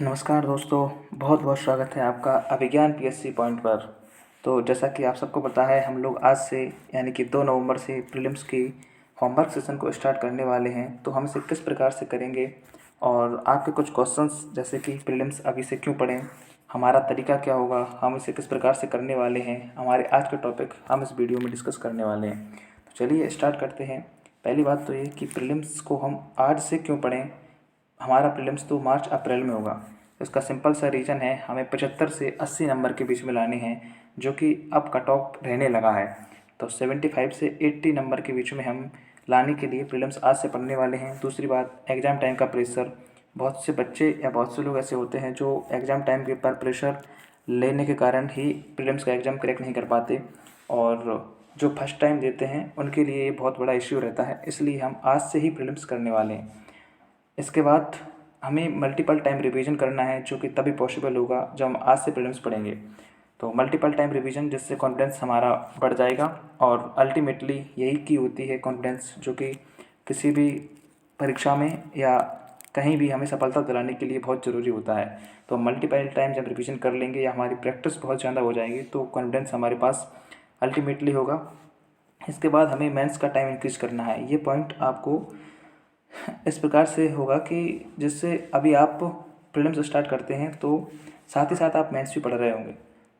नमस्कार दोस्तों, बहुत बहुत स्वागत है आपका अभिज्ञान पीएससी पॉइंट पर। तो जैसा कि आप सबको पता है, हम लोग आज से यानी कि 2 नवंबर से प्रीलिम्स की होमवर्क सेशन को स्टार्ट करने वाले हैं। तो हम इसे किस प्रकार से करेंगे और आपके कुछ क्वेश्चंस जैसे कि प्रीलिम्स अभी से क्यों पढ़ें, हमारा तरीका क्या होगा, हम इसे किस प्रकार से करने वाले हैं, हमारे आज के टॉपिक हम इस वीडियो में डिस्कस करने वाले हैं। तो चलिए स्टार्ट करते हैं। पहली बात तो ये कि प्रीलिम्स को हम आज से क्यों पढ़ें। हमारा प्रीलिम्स तो मार्च अप्रैल में होगा। इसका सिंपल सा रीज़न है, हमें 75 से 80 नंबर के बीच में लाने हैं, जो कि अब कट ऑफ रहने लगा है। तो 75 से 80 नंबर के बीच में हम लाने के लिए प्रीलिम्स आज से पढ़ने वाले हैं। दूसरी बात, एग्ज़ाम टाइम का प्रेशर। बहुत से बच्चे या बहुत से लोग ऐसे होते हैं जो एग्ज़ाम टाइम के पर प्रेशर लेने के कारण ही प्रीलिम्स का एग्ज़ाम क्रैक नहीं कर पाते, और जो फर्स्ट टाइम देते हैं उनके लिए ये बहुत बड़ा इश्यू रहता है। इसलिए हम आज से ही प्रीलिम्स करने वाले हैं। इसके बाद हमें मल्टीपल टाइम रिवीजन करना है, जो कि तभी पॉसिबल होगा जब हम आज से प्रीलिम्स पढ़ेंगे। तो मल्टीपल टाइम रिवीजन, जिससे कॉन्फिडेंस हमारा बढ़ जाएगा, और अल्टीमेटली यही की होती है कॉन्फिडेंस, जो कि किसी भी परीक्षा में या कहीं भी हमें सफलता दिलाने के लिए बहुत ज़रूरी होता है। तो मल्टीपल टाइम जब रिवीजन कर लेंगे या हमारी प्रैक्टिस बहुत ज़्यादा हो जाएगी, तो कॉन्फिडेंस हमारे पास अल्टीमेटली होगा। इसके बाद हमें मेंस का टाइम इंक्रीज़ करना है। ये पॉइंट आपको इस प्रकार से होगा कि जिससे अभी आप प्रीलिम्स स्टार्ट करते हैं तो साथ ही साथ आप मेंस भी पढ़ रहे होंगे।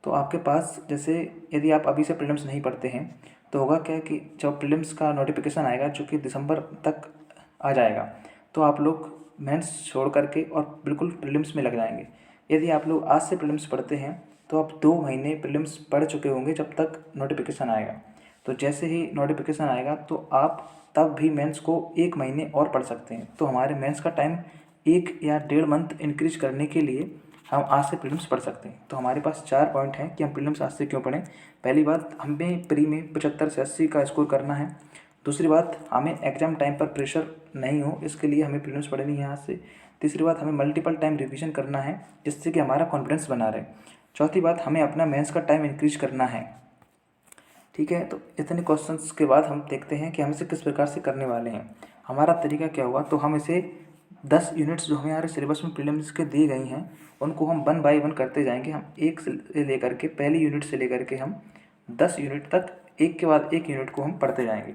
तो आपके पास, जैसे यदि आप अभी से प्रीलिम्स नहीं पढ़ते हैं तो होगा क्या कि जब प्रीलिम्स का नोटिफिकेशन आएगा, जो कि दिसंबर तक आ जाएगा, तो आप लोग मेंस छोड़ करके और बिल्कुल प्रीलिम्स में लग जाएंगे। यदि आप लोग आज से प्रीलिम्स पढ़ते हैं तो आप 2 महीने प्रीलिम्स पढ़ चुके होंगे जब तक नोटिफिकेशन आएगा। तो जैसे ही नोटिफिकेशन आएगा तो आप तब भी मेंस को 1 महीने और पढ़ सकते हैं। तो हमारे मेंस का टाइम 1 या 1.5 मंथ इंक्रीज करने के लिए हम आज से प्रीलिम्स पढ़ सकते हैं। तो हमारे पास 4 पॉइंट हैं कि हम प्रीलिम्स आज से क्यों पढ़ें। पहली बात, हमें प्री में 75 से 80 का स्कोर करना है। दूसरी बात, हमें एग्जाम टाइम पर प्रेशर नहीं हो, इसके लिए हमें प्रीलिम्स पढ़नी है आज से। तीसरी बात, हमें मल्टीपल टाइम रिवीजन करना है, जिससे कि हमारा कॉन्फिडेंस बना रहे। चौथी बात, हमें अपना मेंस का टाइम इंक्रीज करना है। ठीक है, तो इतने क्वेश्चंस के बाद हम देखते हैं कि हम इसे किस प्रकार से करने वाले हैं। हमारा तरीका क्या होगा, तो हम इसे 10 यूनिट्स जो हमें हमारे सिलेबस में प्रीलिम्स के दी गई हैं, उनको हम 1 बाय 1 करते जाएंगे। हम एक से लेकर के, पहली यूनिट से लेकर के हम 10 यूनिट तक एक के बाद एक यूनिट को हम पढ़ते जाएंगे।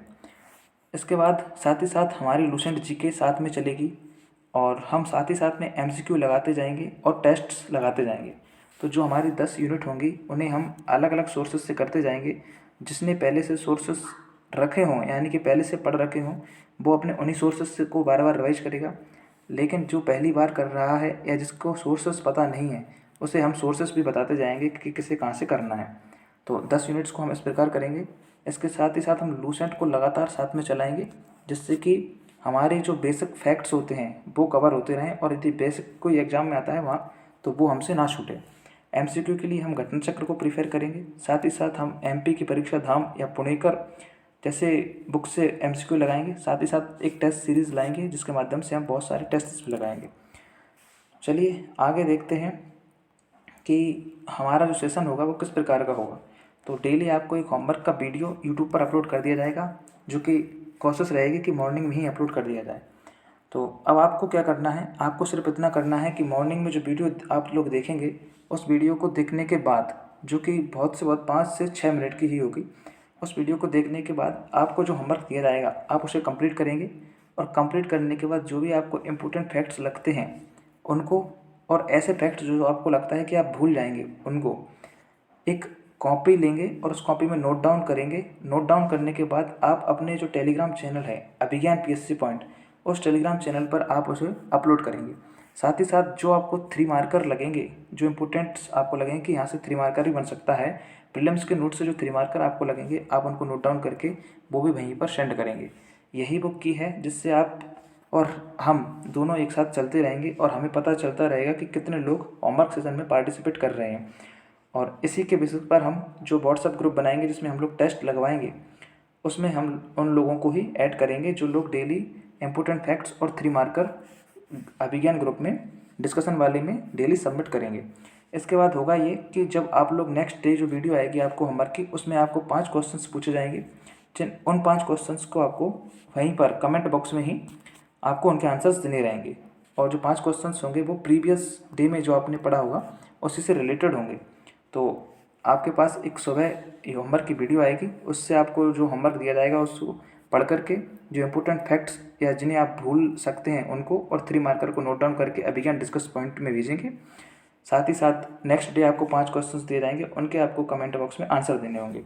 इसके बाद साथ ही साथ हमारी लूसेंट जीके साथ में चलेगी, और हम साथ ही साथ में एमसीक्यू लगाते जाएंगे और टेस्ट्स लगाते जाएंगे। तो जो हमारी 10 यूनिट होंगी उन्हें हम अलग अलग सोर्सेज से करते जाएंगे। जिसने पहले से सोर्सेस रखे हों, यानी कि पहले से पढ़ रखे हों, वो अपने उन्हीं सोर्सेज से को बार बार रिवाइज करेगा। लेकिन जो पहली बार कर रहा है या जिसको सोर्सेस पता नहीं है, उसे हम सोर्सेस भी बताते जाएंगे कि किसे कहाँ से करना है। तो 10 यूनिट्स को हम इस प्रकार करेंगे। इसके साथ ही साथ हम लूसेंट को लगातार साथ में चलाएंगे, जिससे कि हमारे जो बेसिक फैक्ट्स होते हैं वो कवर होते रहें, और यदि बेसिक कोई एग्जाम में आता है वहाँ, तो वो हमसे ना छूटे। एमसीक्यू के लिए हम घटना चक्र को प्रीफर करेंगे। साथ ही साथ हम एमपी की परीक्षा धाम या पुणेकर जैसे बुक से एमसीक्यू लगाएंगे। साथ ही साथ एक टेस्ट सीरीज़ लाएंगे, जिसके माध्यम से हम बहुत सारे टेस्ट भी लगाएंगे। चलिए आगे देखते हैं कि हमारा जो सेशन होगा वो किस प्रकार का होगा। तो डेली आपको एक होमवर्क का वीडियो यूट्यूब पर अपलोड कर दिया जाएगा, जो कि कोशिश रहेगी कि मॉर्निंग में ही अपलोड कर दिया जाए। तो अब आपको क्या करना है, आपको सिर्फ इतना करना है कि मॉर्निंग में जो वीडियो आप लोग देखेंगे, उस वीडियो को देखने के बाद, जो कि बहुत से बहुत 5 से 6 मिनट की ही होगी, उस वीडियो को देखने के बाद आपको जो होमवर्क दिया जाएगा आप उसे कंप्लीट करेंगे। और कंप्लीट करने के बाद जो भी आपको इम्पोर्टेंट फैक्ट्स लगते हैं उनको, और ऐसे फैक्ट्स जो आपको लगता है कि आप भूल जाएंगे, उनको एक कॉपी लेंगे और उस कॉपी में नोट डाउन करेंगे। नोट डाउन करने के बाद आप अपने जो टेलीग्राम चैनल है अभिज्ञान पीएससी पॉइंट, उस टेलीग्राम चैनल पर आप उसे अपलोड करेंगे। साथ ही साथ जो आपको 3 मार्कर लगेंगे, जो इम्पोर्टेंट्स आपको लगेंगे कि यहाँ से 3 मार्कर भी बन सकता है, प्रीलिम्स के नोट से जो 3 मार्कर आपको लगेंगे, आप उनको नोट डाउन करके वो भी वहीं पर सेंड करेंगे। यही बुक की है, जिससे आप और हम दोनों एक साथ चलते रहेंगे और हमें पता चलता रहेगा कि कितने लोग होमवर्क सेशन में पार्टिसिपेट कर रहे हैं। और इसी के बेसिस पर हम जो व्हाट्सएप ग्रुप बनाएंगे, जिसमें हम लोग टेस्ट लगवाएंगे, उसमें हम उन लोगों को ही ऐड करेंगे जो लोग डेली इम्पोर्टेंट फैक्ट्स और 3 मार्कर अभिज्ञान ग्रुप में डिस्कशन वाले में डेली सबमिट करेंगे। इसके बाद होगा ये कि जब आप लोग नेक्स्ट डे जो वीडियो आएगी आपको होमवर्क की, उसमें आपको 5 क्वेश्चंस पूछे जाएंगे। जिन उन 5 क्वेश्चंस को आपको वहीं पर कमेंट बॉक्स में ही आपको उनके आंसर्स देने रहेंगे। और जो 5 क्वेश्चंस होंगे वो प्रीवियस डे में जो आपने पढ़ा होगा उसी से रिलेटेड होंगे। तो आपके पास एक सुबह होमवर्क की वीडियो आएगी, उससे आपको जो होमवर्क दिया जाएगा उसको पढ़ करके जो इम्पोर्टेंट फैक्ट्स या जिन्हें आप भूल सकते हैं उनको और 3 मार्कर को नोट डाउन करके अभिज्ञान डिस्कस पॉइंट में भेजेंगे। साथ ही साथ नेक्स्ट डे आपको 5 क्वेश्चंस दिए जाएंगे, उनके आपको कमेंट बॉक्स में आंसर देने होंगे।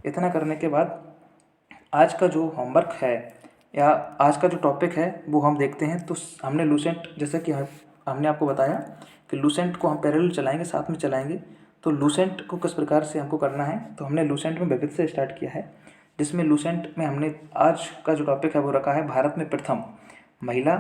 इतना करने के बाद आज का जो होमवर्क है या आज का जो टॉपिक है वो हम देखते हैं। तो हमने लूसेंट, जैसा कि हमने आपको बताया कि लूसेंट को हम पैरेलल चलाएंगे, साथ में चलाएंगे। तो लूसेंट को किस प्रकार से हमको करना है, तो हमने लूसेंट में विविध से स्टार्ट किया है, जिसमें लूसेंट में हमने आज का जो टॉपिक है वो रखा है भारत में प्रथम महिला,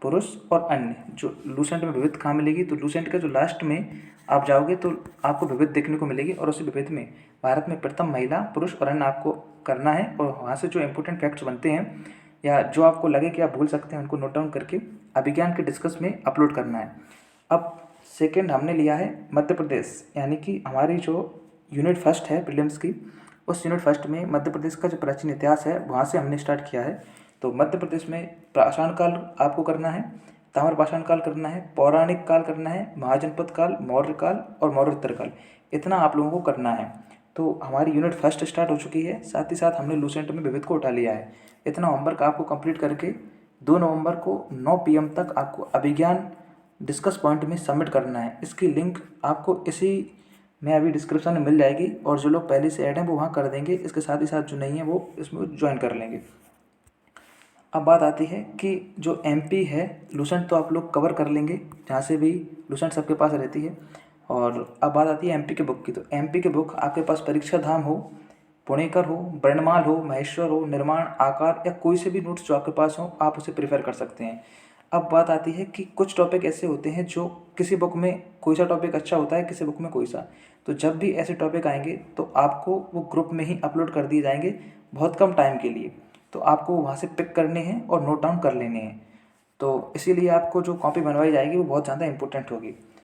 पुरुष और अन्य। जो लूसेंट में विविध कहाँ मिलेगी, तो लूसेंट का जो लास्ट में आप जाओगे तो आपको विविध देखने को मिलेगी, और उसी विविध में भारत में प्रथम महिला, पुरुष और अन्य आपको करना है। और वहाँ से जो इंपॉर्टेंट फैक्ट्स बनते हैं या जो आपको लगे कि आप भूल सकते हैं उनको नोट डाउन करके अभिज्ञान के डिस्कस में अपलोड करना है। अब सेकेंड हमने लिया है मध्य प्रदेश, यानी कि हमारी जो यूनिट फर्स्ट है प्रीलिम्स की, उस यूनिट फर्स्ट में मध्य प्रदेश का जो प्राचीन इतिहास है वहाँ से हमने स्टार्ट किया है। तो मध्य प्रदेश में पाषाण काल आपको करना है, ताम्र पाषाण काल करना है, पौराणिक काल करना है, महाजनपद काल, मौर्य काल और मौर्योत्तर काल, इतना आप लोगों को करना है। तो हमारी यूनिट फर्स्ट स्टार्ट हो चुकी है, साथ ही साथ हमने लूसेंट में विविध को उठा लिया है। इतना होमवर्क आपको कंप्लीट करके 2 नवंबर को 9 PM तक आपको अभिज्ञान डिस्कस पॉइंट में सबमिट करना है। इसकी लिंक आपको इसी में अभी डिस्क्रिप्शन में मिल जाएगी, और जो लोग पहले से ऐड हैं वो वहाँ कर देंगे, इसके साथ ही साथ जो नहीं है वो इसमें ज्वाइन कर लेंगे। अब बात आती है कि जो MP है, लूसेंट तो आप लोग कवर कर लेंगे, जहाँ से भी लूसेंट सबके पास रहती है। और अब बात आती है MP के बुक की। तो MP के बुक आपके पास परीक्षा धाम हो, पुणेकर हो, वर्णमाल हो, महेश्वर हो, निर्माण, आकार या कोई से भी नोट्स जो आपके पास हो आप उसे प्रेफर कर सकते हैं। अब बात आती है कि कुछ टॉपिक ऐसे होते हैं जो किसी बुक में कोई सा टॉपिक अच्छा होता है, किसी बुक में कोई सा। तो जब भी ऐसे टॉपिक आएंगे तो आपको वो ग्रुप में ही अपलोड कर दिए जाएंगे बहुत कम टाइम के लिए। तो आपको वहाँ से पिक करने हैं और नोट डाउन कर लेने हैं। तो इसीलिए आपको जो कॉपी बनवाई जाएगी वो बहुत ज़्यादा इंपॉर्टेंट होगी।